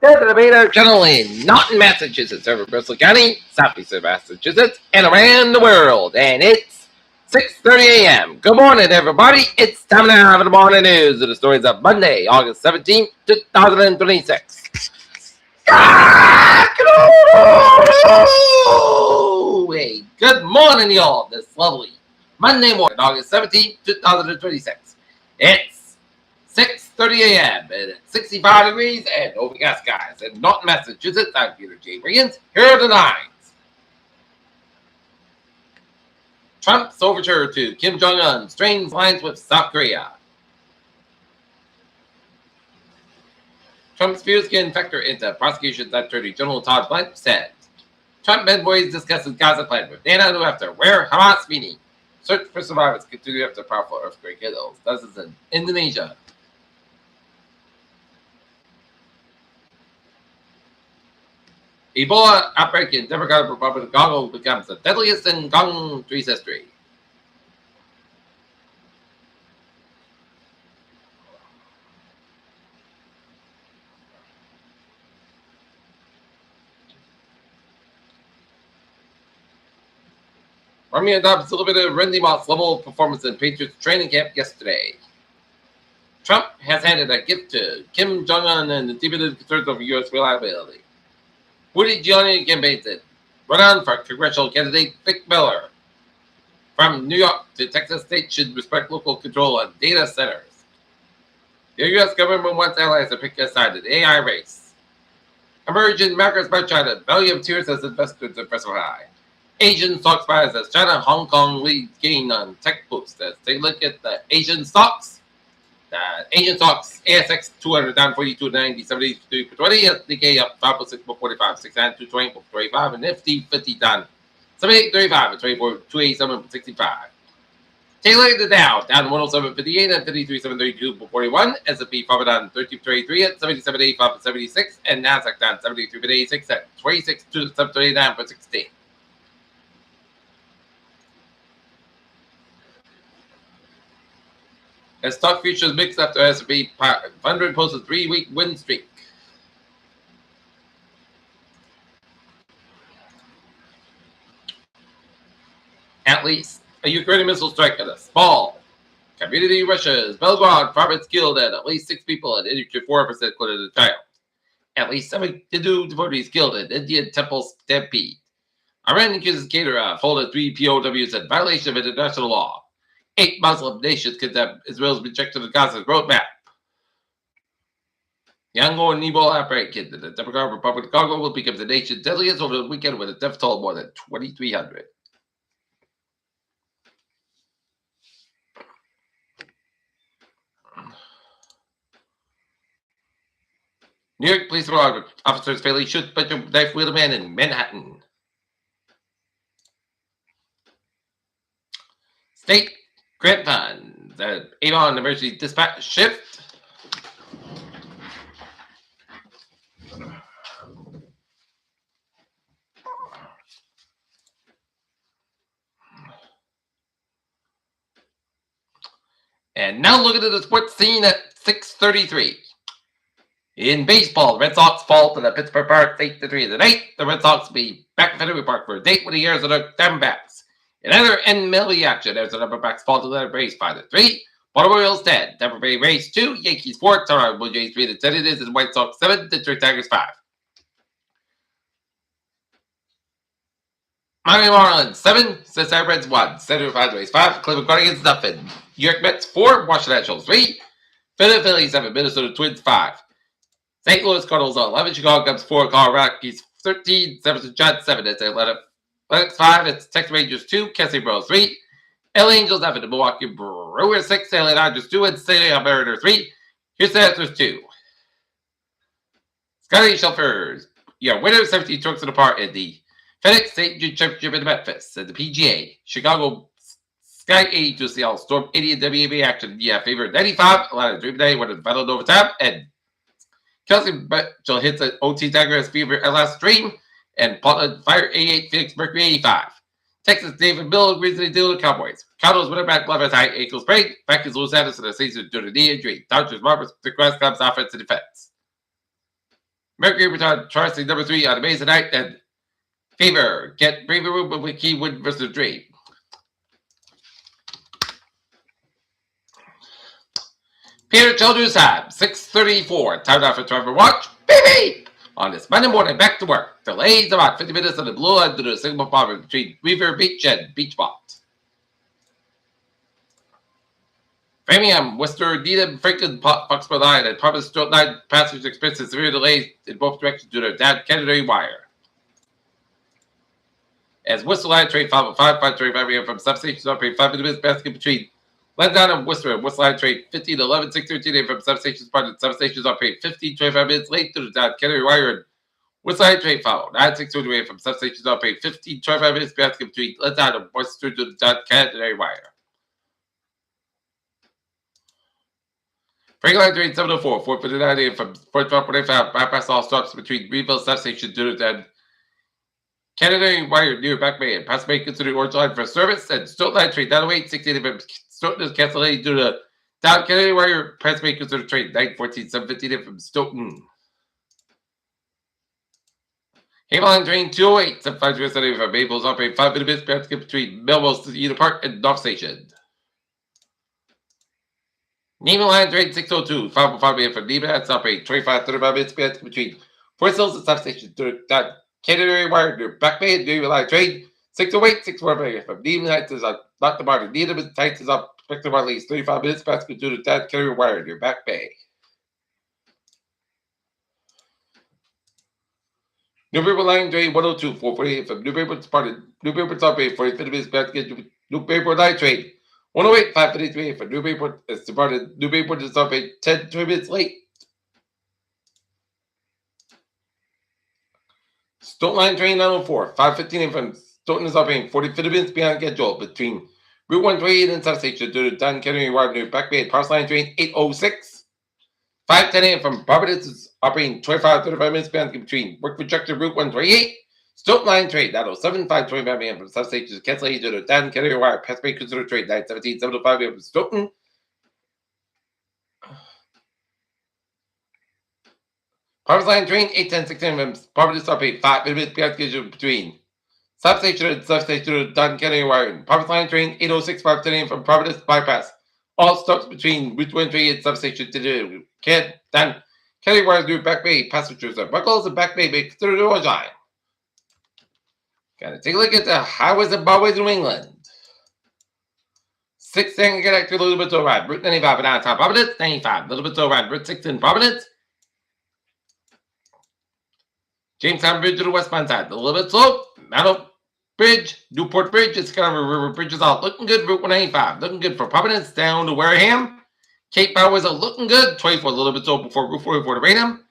The debater generally not in Massachusetts, over Bristol County, southeastern Massachusetts, and around the world. And it's 6:30 a.m. Good morning, everybody. It's time now for the morning news of the stories of Monday, August 17th, 2026. Hey, good morning, y'all. This lovely Monday morning, August 17th, 2026. It's 6:30 a.m. and it's 65 degrees and overcast skies in Norton, Massachusetts. I'm Peter J. Wiggins. Here are the nines. Trump's overture to Kim Jong-un strains lines with South Korea. Trump's views can factor into prosecutions, Attorney General Todd Blanche said. Trump envoys discusses Gaza plan with Netanyahu after where Hamas meeting. Search for survivors continue after powerful earthquake hit dozens in Indonesia. Ebola outbreak in Democratic Republic of Congo becomes the deadliest in country's history. Army adopts a little bit of Randy Moss level of performance in Patriots training camp yesterday. Trump has handed a gift to Kim Jong-un and the deep-rooted concerns over U.S. reliability. Woody Giuliani campaign said, run on for congressional candidate Vic Miller. From New York to Texas, states should respect local control on data centers. The U.S. government wants allies to pick a side in the AI race. Emerging macros by China, value of tears as investors impressive high. Asian stock spies as China, Hong Kong leads gain on tech boost. Let's take a look at the Asian stocks. Asian stocks, ASX 200 down 42.90, 73 per 20, SDK up 5.6 per 45, 69 to 20 per 25, and Nifty 50 down 78.35 and 24 287 per 65. Take a look at the Dow, down 107.58 and 53.732 per 41, S&P 5 down 13.33 at 77.85 per 76, and Nasdaq down 73.86 at 26.729 per 16. As stock futures mixed after S&P 500 posted a 3-week win streak. At least a Ukrainian missile strike at a small community in Russia's Belgrade province killed at least 6 people and injured 4% according to the child. At least 7 Hindu devotees killed in Indian temple stampede. Iran accuses Qatar of holding 3 POWs in violation of international law. 8 Muslim nations condemn Israel's rejection of Gaza's roadmap. The ongoing Ebola outbreak in the Democratic Republic of Congo will become the nation's deadliest over the weekend with a death toll of more than 2,300. New York police officers fatally shoot butcher knife wielder man in Manhattan. State grant fund, the Avon Emergency Dispatch Shift. And now looking at the sports scene at 6:33. In baseball, the Red Sox fall to the Pittsburgh Pirates 8-3 tonight. The Red Sox will be back at Fenway Park for a date with the Arizona Diamondbacks. In other MLB action, Arizona Diamondbacks fall to the Braves 5-3. Baltimore Orioles 10, Tampa Bay Rays 2, Yankees 4, Toronto Blue Jays 3-10 it is, and White Sox 7, Detroit Tigers 5. Miami Marlins 7, Cincinnati Reds 1, San Diego Padres 5, Cleveland Guardians nothing. New York Mets 4, Washington Nationals 3, Philadelphia Phillies 7, Minnesota Twins 5. St. Louis Cardinals 11, Chicago Cubs 4, Colorado Rockies 13, San Francisco Giants 7, it's Atlanta 5, it's Texas Rangers 2, Kansas City Royals 3, LA Angels 7, the Milwaukee Brewers 6, LA Dodgers 2, and San Diego Mariners 3. Houston Astros 2. Scotty Scheffler's winner 17 strokes in the par in the FedEx State Championship in Memphis at the PGA. Chicago Sky 82 Seattle Storm 80 in WNBA action. Favorite 95. Atlanta Dream Day went to the final in overtime. And Kelsey Mitchell hits an OT dagger as Fever at last dream. And Portland Fire 88, Phoenix Mercury 85. Texas David Bill Grizzly deal with the Cowboys. Cardinals winner back left as high ankle sprain. Back is Louis Anderson in the season due to knee injury. Dodgers Marvels the grass club's offense and defense. Mercury retard Charleston number 3 on the base tonight. And Fever. Get Braver with Keywood versus Dre. Peter Childers have 6:34. Time now for Trevor Watch. Baby! On this Monday morning, back to work. Delays about 50 minutes on the blue line due to the signal problem between Weaver Beach and Beachmont. Framingham, Worcester, Needham, Franklin, Foxborough Line, and Providence Stroke Line passengers experiencing severe delays in both directions due to down Kennedy wire. As Worcester Line train 505 train Framingham from substations operate 5 minutes basket between Lansdowne and Worcester, and Worcester Line train 15 to 11, 6:13 from substations part substations operate 15 25 minutes late due to down Kennedy wire, and Worcester Line train follow 9:6 from substations operate 15 25 minutes basket between Lansdowne and Worcester due to down Kennedy wire. Franklin Line train 704, 4:59 a.m. from 4:12 bypass all stops between Greenville substation due to Kennedy wire near Back Bay and Pass Bay considering Orange Line for service, and Stoughton Line train 908, 16 a.m. Stoughton is canceled due to down Kennedy wire Pass Bay considered train 914, 7:15 a.m. from Stoughton. Haven Line train 208, 750 from Maples operate 5 minutes basket between Melrose to Eden Park and North Station. Neiman Line train 602, 505 a.m. from Neiman Line operate 25-35 minutes basket between Forest Hills and substation down Kennedy wire near Back Bay and Neiman Line train 608, 645 from Neiman Line to Dr. Martin. Needham Heights is up expected at least 35 minutes basket due to down Kennedy wire near Back Bay. Newburyport Line train 102, 448 from Newburyport departed. Newburyport operate 45 minutes basket. Newburyport Line train 108, 553 from Newburyport is departed. Newburyport is operate 10 20 minutes late. Stoughton Line train 904, 515 from Stoughton is operating 40 minutes beyond schedule between Route 128 and substation due to Don Kennedy wire near Back Bay. Parcel Line train 806, 510 a.m. from Providence is operating 25-35 minutes beyond between Workwood Junction Route 128. Stoughton Line train 907, 525 a.m. from substation cancel due to Don Kennedy wire. Pass Bay considered train 917, 705 a.m. from Stoughton. Providence Line train 810, 16 from Providence operate 5 minutes beyond schedule between substation and substation Don Kennedy wire. Providence Line train 806, 510 a.m. from Providence bypass. All stops between Route 128 and substation to Don Kennedy wire near Back Bay. Passengers are buckles and Back Bay may consider the Orange Line. Gotta take a look at the highways and byways in New England. 6 thing connect to a little bit to around Route 95 and downtown Providence. 95, a little bit to around Route 6 in Providence. Jamestown Bridge to the westbound side, a little bit slow. Meadow Bridge, Newport Bridge, it's kind of a river bridge is out. Looking good, Route 195. Looking good for Providence down to Wareham. Cape Bowers are looking good. 24, a little bit slow before Route 44 to Raynham.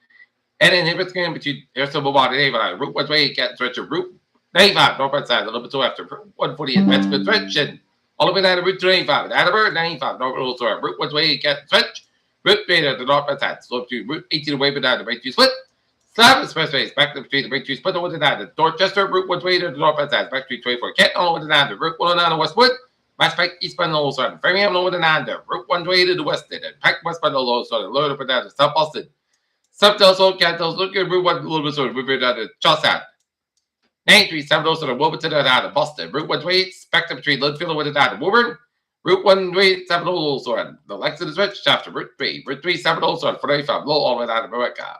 And then Hibbert's between Airstone Boulevard and Avon. Route 128, get stretch of Route 95, northwest side, a little bit slow after Route 148, Mexico stretch, and all the way down to Route 285. Attleboro, 95, northwest side, Route 128, get stretch. Route 3 at the northwest side, slope to Route 18 away, but down to Breakthrough Split. Slab Expressways, back to the street, the Breakthrough Split, over to down to Dorchester, Route 128 to the northwest side, back to 24, Kent, all over to down to Route 109 to Westwood. Match Pike, eastbound to Low Southern, Framingham, over to down to Route 128 to the west, and Pike, westbound to Low Southern, lower up and down to South Boston. South Old Cantons, look at Route 1 a little bit sort of moving down to Charlestown. 93, 707 to Wilmington down to Boston. Route 128, back to between Linfield and down to Woburn. Route 128, 707, the Lexington Stretch, after Route 3. Route 3, 707, 495, low all the way down to America.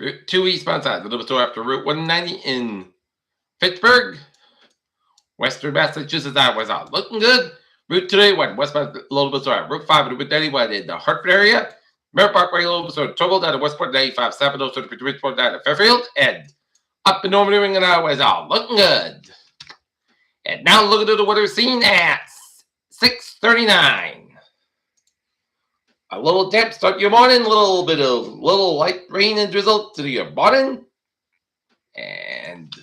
Route 2 eastbound side, a little bit slow after Route 190 in Pittsburgh. Western Massachusetts highways out. Looking good. Route 281, westbound a little bit slow. Route 5 and Route 91 in the Hartford area. Merritt Parkway a little bit slow. Trouble down to Westport 95, 707 to Bridgeport down to Fairfield. And up in Northern New England highways out. Looking good. And now looking at the weather scene at 6:39. A little damp start your morning, a little bit of little light rain and drizzle to your morning. And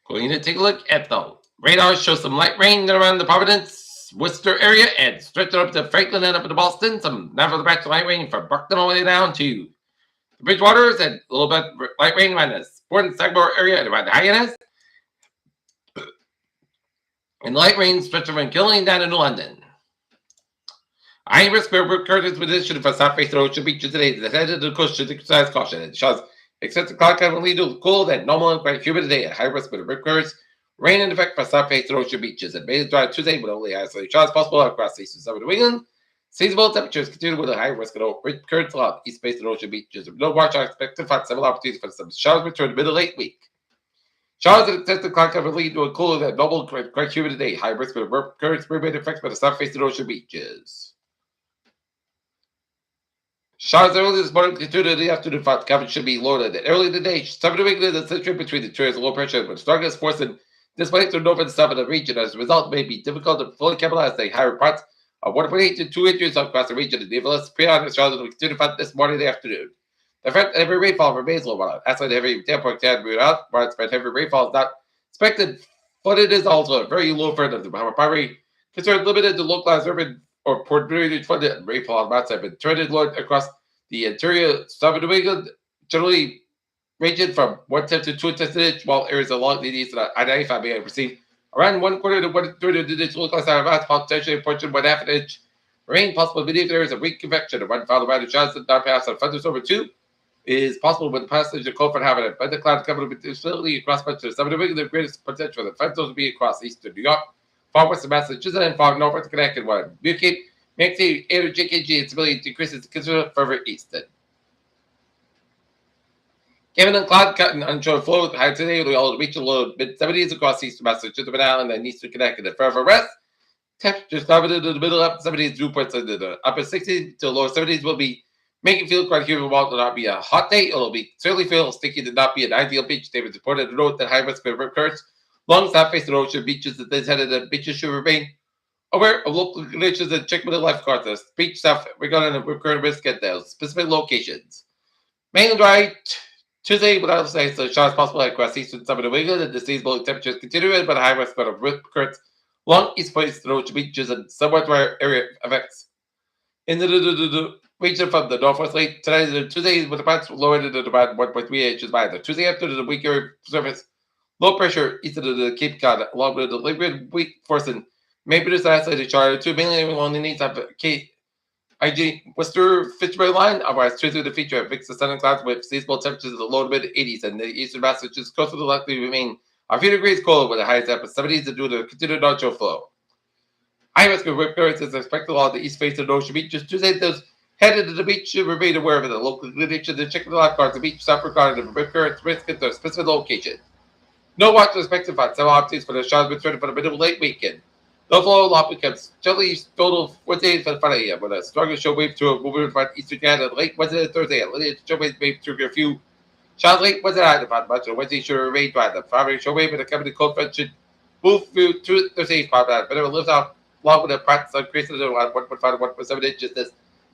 going to take a look at the radar, show some light rain around the Providence, Worcester area, and stretch it up to Franklin and up into Boston. Some now for the back to light rain from Brockton all the way down to the Bridgewaters, and a little bit light rain around the Sport and Sagamore area and around the Hyannis. And light rain stretching from Killing down into London. High risk for Curtis position for South Face Road should be today. The head of the coast should exercise caution. It shows except the cloud can lead to cold and normal and quite humid today. At high risk for the currents. Rain in effect for South Face Road beaches. And may dry Tuesday with only isolated showers possible across the eastern side of Wiggins. Seasonable temperatures continue with a high risk of currents along east face of the ocean beaches. No watch are expected to find several opportunities for some showers return middle late week. Showers at 10 o'clock have lead to a cooler than normal, quite humid today. High risk of currents remain effect by the south face of the ocean beaches. Showers early this morning continue in the afternoon. Coverage should be lower than early in the day. 7 to England, the century between the two areas of low pressure, but strongest force in displacing to north and south of the region. As a result, it may be difficult to fully capitalize the higher parts of 1.8 to 2 inches across the region. The nevertheless, pre-on showers will continue to this morning and afternoon. The fact that heavy rainfall remains low while outside heavy downpour can be out, widespread heavy rainfall is not expected, but it is also a very low friend of the primary concern limited to localized urban or port drainage funded and rainfall on mountains have been trended low across the interior southern New England, generally ranging from 1/10 to 2/10 while areas along the east of I-95 may have received around 1/4 to 1/3 of the localized amount, potentially approaching 1/2 inch rain possible beneath areas of weak convection. One followed by the Johnson not pass on thunderstorm 2 is possible with the passage of cold front having a abundant cloud covered with facility across much of the southern New England. The greatest potential for the thunderstorms will be across eastern New York, far west of Massachusetts, and far northwest Connecticut. One Buchanan makes the air JKG its ability decreases considerably further eastern. Given and cloud cut and onshore flow, high today will all reach a low mid-70s across eastern Massachusetts, Rhode Island, and eastern Connecticut. And further west, temperatures covered into the middle upper 70s, dew points into the upper 60s to lower 70s will be making it feel quite humid. While it will not be a hot day, it will be certainly feel sticky to not be an ideal beach. David reported to note that high risk of rip currents along south face of the ocean beaches that they headed the beaches should remain aware of local conditions and check with the lifeguards. The beach stuff regarding the rip current risk at those specific locations. Mainly dry Tuesday, without saying so showers possible across eastern summer New England and the seasonable temperatures continue, but high risk of rip currents along east face of the ocean beaches and somewhat dry area effects. In the region from the northwest late tonight, Tuesday, with the parts lowered to about 1.3 inches by the Tuesday after the weaker surface, low pressure east of the Cape Cod, along with the lingering weak force and may produce an isolated shower. Two mainly along the needs of IG Worcester Fitchburg line. Otherwise, Tuesday the feature of mixed sun and clouds with seasonable temperatures in the low to mid 80s, and the eastern Massachusetts coast will likely remain a few degrees colder with the highest up 70s due to continued onshore flow. High risk of rip currents is expected along the east face of the ocean beaches. Tuesday, those headed to the beach should remain aware of the local conditions and check the lifeguards. The beach stop regarding the rip currents risk at their specific location. No watch is expected for several opportunities for the showers returning for the middle late weekend. The flow lot becomes gently total Wednesday for the Friday with a stronger show wave to a moving front eastern Canada late Wednesday and Thursday. Late show wave may trigger a few showers late Wednesday night about much of Wednesday should remain dry. The Friday show wave and the coming cold front should move through to Thursday's part of that. But it will lift off along with the practice increase of around 1.5 to 1.7 inches. This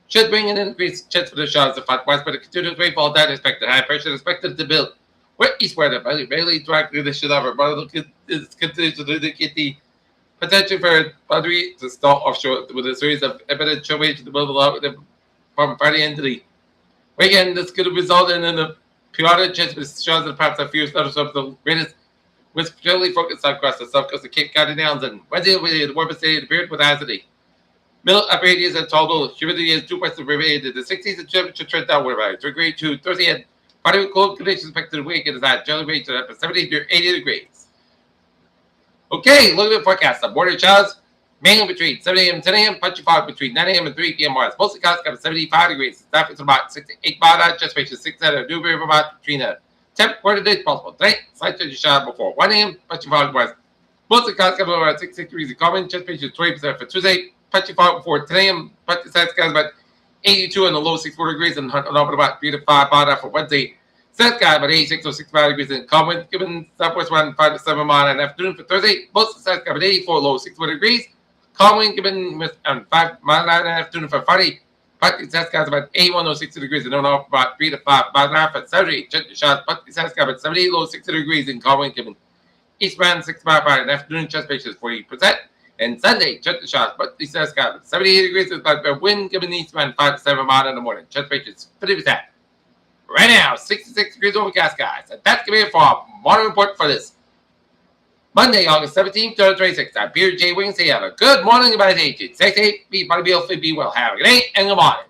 should bring an increased chance for the showers to find widespread continuous rainfall that expected. High pressure expected to build wet eastward and mainly dry conditions over. But it continues to indicate the potential for boundary to start offshore with a series of evident show waves to build along from Friday into the weekend. This could result in a periodic chance with showers and perhaps a few thunderstorms of the greatest, which generally focused across the south coast of Cape Cod and Downs. And Wednesday will be the warmest day in the period with acidity. Middle upper 80s and total humidity is 2 points to remain in the 60s and temperature trend downward by 3 degrees to Thursday and Friday with cold conditions expected to week and is at generally range to 70 to 80 degrees. Okay, look at the forecast. The morning showers mainly between 7 a.m. and 10 a.m. Punchy fog between 9 a.m. and 3 p.m. Mars. Mostly clouds got 75 degrees. Staff is about 6 to 8 miles. Just range 6 out of Newbury, Vermont between the temp quarter days possible. Tonight, slight change of shower before 1 a.m. Punchy fog Mars. Mostly clouds coming around 6 degrees in common. Just range 20% for Tuesday. Punchy fog before 10 a.m. Punchy skies about 82 and the low 64 degrees and up about 3 to 5 miles for Wednesday. South sky about 86 or 65 degrees in common, given southwest around 5 to 7 miles in the afternoon for Thursday. Most of the south sky about 84, low 64 degrees. Common, given 5 miles in the afternoon for Friday. Partly south sky about 81 or 60 degrees and off about 3 to 5 miles an hour for Saturday. Check the shot. Partly south sky about 78, low 60 degrees in common, given eastbound 6 miles per hour in the afternoon. Chest ratio is 40%. And Sunday, check the shot. Partly south sky about 78 degrees with a wind, given eastbound 5 to 7 miles in the morning. Chest ratio is 50%. Right now, 66 degrees overcast, guys. And that's going to be it for our morning report for this Monday, August 17th, 2026. I'm Beard J. Wiggins. Have a good morning, everybody. 6-8. Be well. Have a good night and good morning.